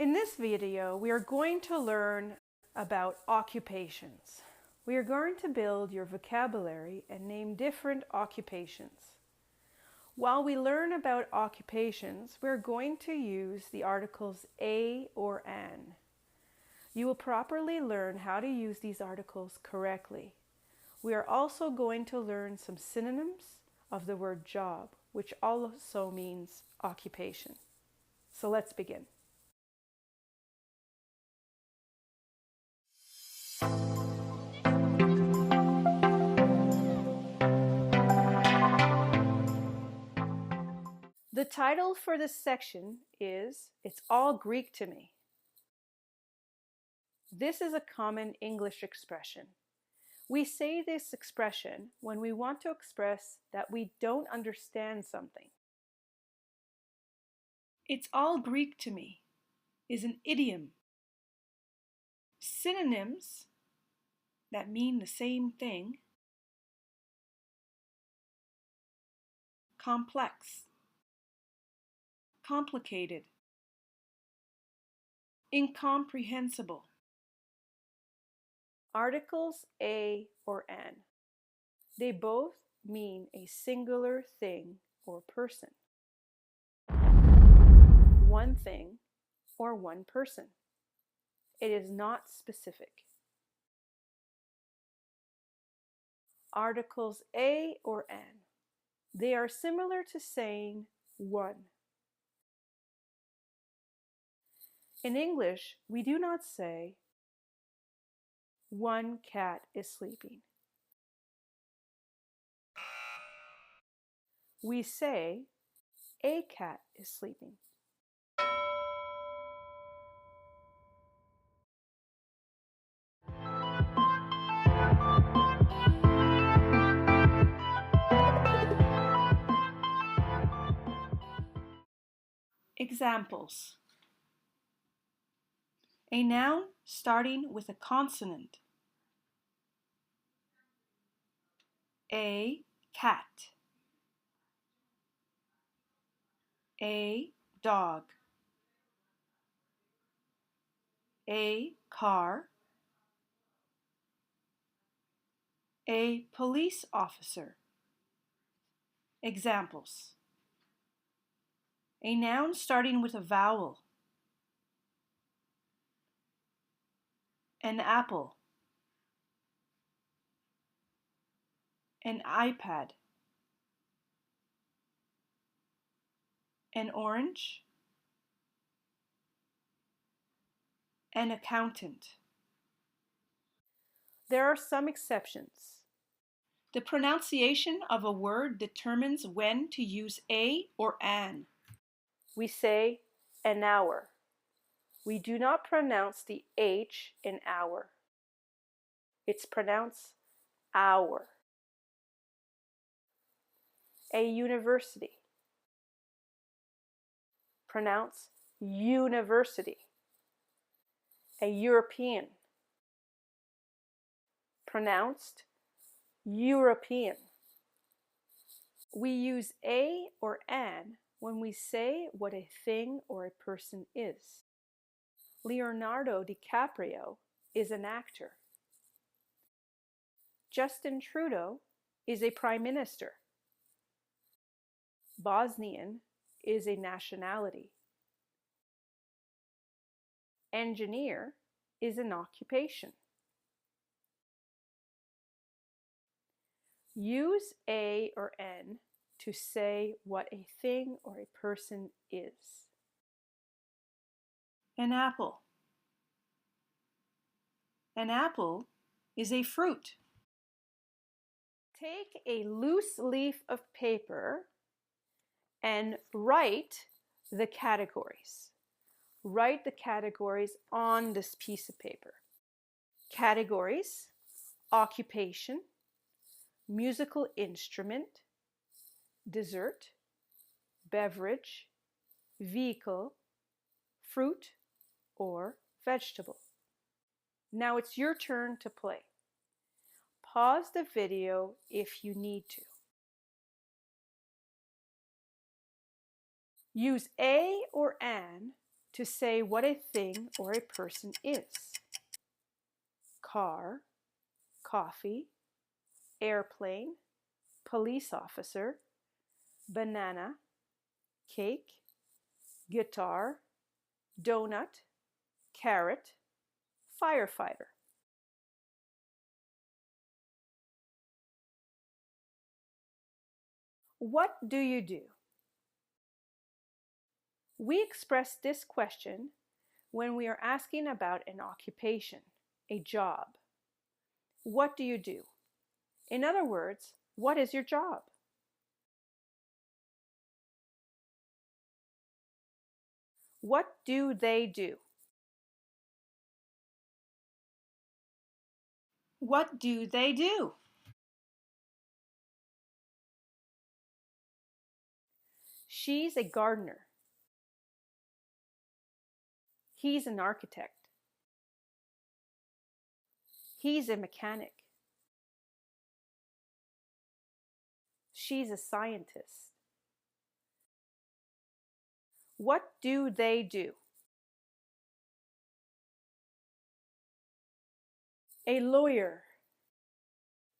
In this video, we are going to learn about occupations. We are going to build your vocabulary and name different occupations. While we learn about occupations, we're going to use the articles a or an. You will properly learn how to use these articles correctly. We are also going to learn some synonyms of the word job, which also means occupation. So let's begin. The title for this section is It's All Greek to Me. This is a common English expression. We say this expression when we want to express that we don't understand something. It's all Greek to me is an idiom. Synonyms that mean the same thing: complex, complicated, incomprehensible. Articles a or an. They both mean a singular thing or person. One thing or one person. It is not specific. Articles a or an. They are similar to saying one. In English, we do not say one cat is sleeping. We say a cat is sleeping. Examples. A noun starting with a consonant. A cat. A dog. A car. A police officer. Examples. A noun starting with a vowel. An apple. An iPad. An orange. An accountant. There are some exceptions. The pronunciation of a word determines when to use a or an. We say an hour. We do not pronounce the H in hour. It's pronounced hour. A university. Pronounce university. A European. Pronounced European. We use a or an when we say what a thing or a person is. Leonardo DiCaprio is an actor. Justin Trudeau is a prime minister. Bosnian is a nationality. Engineer is an occupation. Use a or an to say what a thing or a person is. An apple. An apple is a fruit. Take a loose leaf of paper and write the categories. Write the categories on this piece of paper. Categories: occupation, musical instrument, dessert, beverage, vehicle, fruit, or vegetable. Now it's your turn to play. Pause the video if you need to. Use a or an to say what a thing or a person is. Car, coffee, airplane, police officer, banana, cake, guitar, donut, carrot, firefighter. What do you do? We express this question when we are asking about an occupation, a job. What do you do? In other words, what is your job? What do they do? What do they do? She's a gardener. He's an architect. He's a mechanic. She's a scientist. What do they do? A lawyer,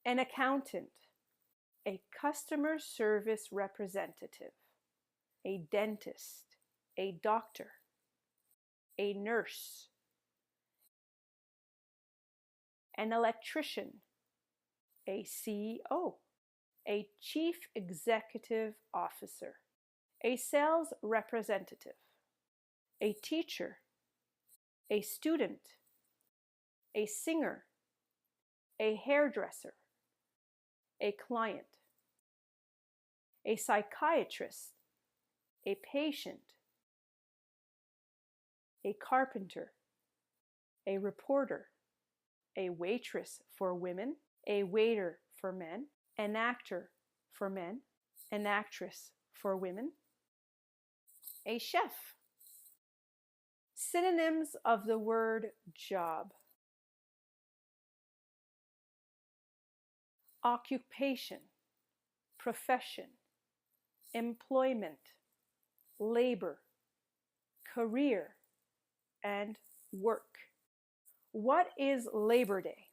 an accountant, a customer service representative, a dentist, a doctor, a nurse, an electrician, a CEO, a chief executive officer, a sales representative, a teacher, a student, a singer, a hairdresser, a client, a psychiatrist, a patient, a carpenter, a reporter, a waitress for women, a waiter for men, an actor for men, an actress for women, a chef. Synonyms of the word job: occupation, profession, employment, labor, career, and work. What is Labor Day?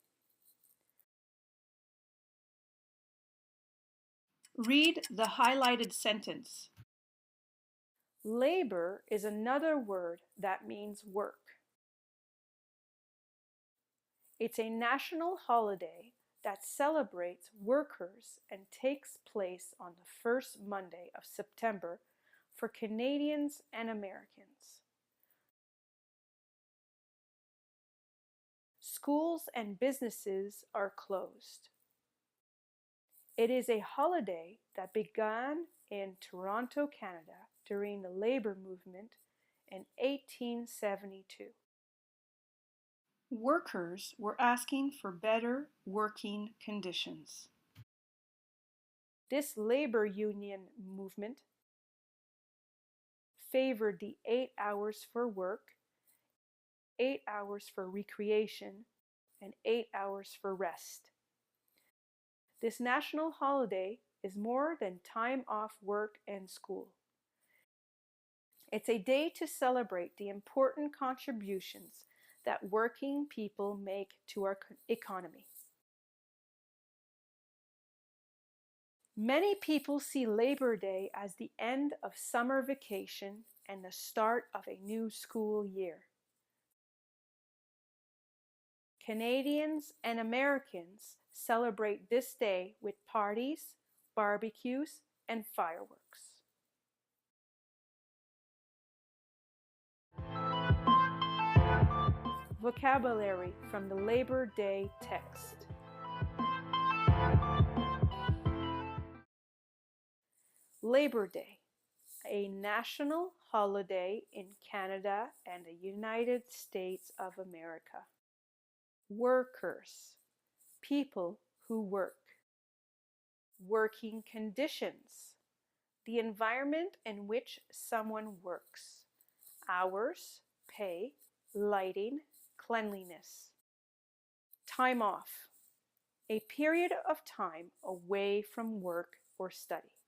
Read the highlighted sentence. Labor is another word that means work. It's a national holiday that celebrates workers and takes place on the first Monday of September for Canadians and Americans. Schools and businesses are closed. It is a holiday that began in Toronto, Canada during the labor movement in 1872. Workers were asking for better working conditions. This labor union movement favored the 8 hours for work, 8 hours for recreation, and 8 hours for rest. This national holiday is more than time off work and school. It's a day to celebrate the important contributions that working people make to our economy. Many people see Labor Day as the end of summer vacation and the start of a new school year. Canadians and Americans celebrate this day with parties, barbecues, and fireworks. Vocabulary from the Labor Day text. Labor Day, a national holiday in Canada and the United States of America. Workers, people who work. Working conditions, the environment in which someone works. Hours, pay, lighting, cleanliness. Time off, a period of time away from work or study.